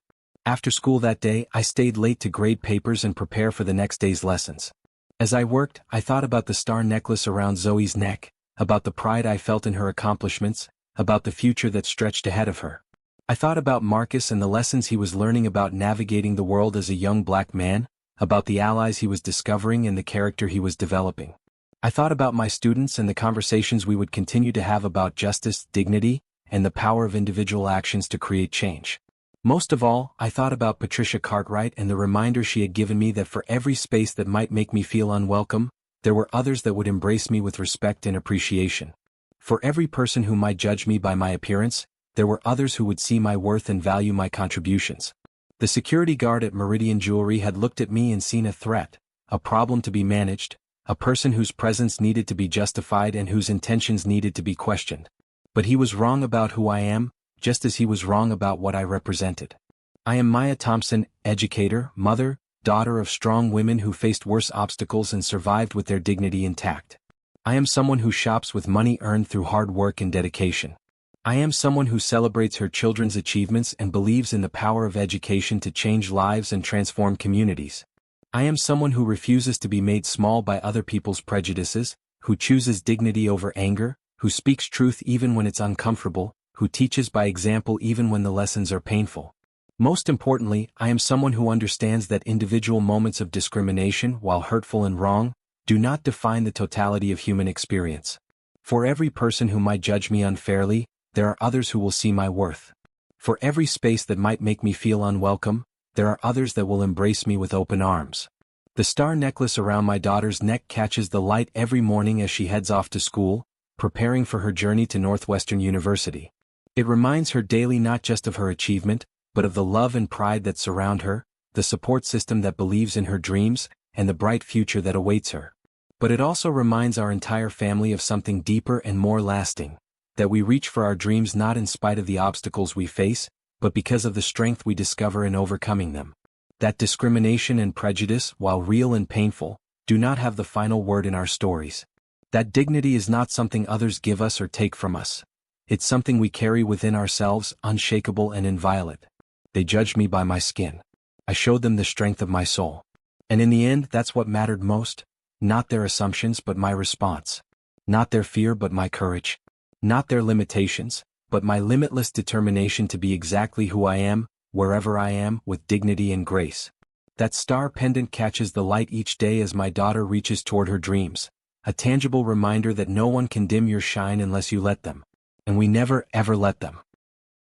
After school that day, I stayed late to grade papers and prepare for the next day's lessons. As I worked, I thought about the star necklace around Zoe's neck, about the pride I felt in her accomplishments, about the future that stretched ahead of her. I thought about Marcus and the lessons he was learning about navigating the world as a young black man, about the allies he was discovering and the character he was developing. I thought about my students and the conversations we would continue to have about justice, dignity, and the power of individual actions to create change. Most of all, I thought about Patricia Cartwright and the reminder she had given me that for every space that might make me feel unwelcome, there were others that would embrace me with respect and appreciation. For every person who might judge me by my appearance, there were others who would see my worth and value my contributions. The security guard at Meridian Jewelry had looked at me and seen a threat, a problem to be managed, a person whose presence needed to be justified and whose intentions needed to be questioned. But he was wrong about who I am, just as he was wrong about what I represented. I am Maya Thompson, educator, mother, daughter of strong women who faced worse obstacles and survived with their dignity intact. I am someone who shops with money earned through hard work and dedication. I am someone who celebrates her children's achievements and believes in the power of education to change lives and transform communities. I am someone who refuses to be made small by other people's prejudices, who chooses dignity over anger, who speaks truth even when it's uncomfortable, who teaches by example even when the lessons are painful. Most importantly, I am someone who understands that individual moments of discrimination, while hurtful and wrong, do not define the totality of human experience. For every person who might judge me unfairly, there are others who will see my worth. For every space that might make me feel unwelcome, there are others that will embrace me with open arms. The star necklace around my daughter's neck catches the light every morning as she heads off to school, preparing for her journey to Northwestern University. It reminds her daily not just of her achievement, but of the love and pride that surround her, the support system that believes in her dreams, and the bright future that awaits her. But it also reminds our entire family of something deeper and more lasting, that we reach for our dreams not in spite of the obstacles we face, but because of the strength we discover in overcoming them. That discrimination and prejudice, while real and painful, do not have the final word in our stories. That dignity is not something others give us or take from us. It's something we carry within ourselves, unshakable and inviolate. They judged me by my skin. I showed them the strength of my soul. And in the end, that's what mattered most. Not their assumptions but my response. Not their fear but my courage. Not their limitations, but my limitless determination to be exactly who I am, wherever I am, with dignity and grace. That star pendant catches the light each day as my daughter reaches toward her dreams, a tangible reminder that no one can dim your shine unless you let them. And we never ever let them.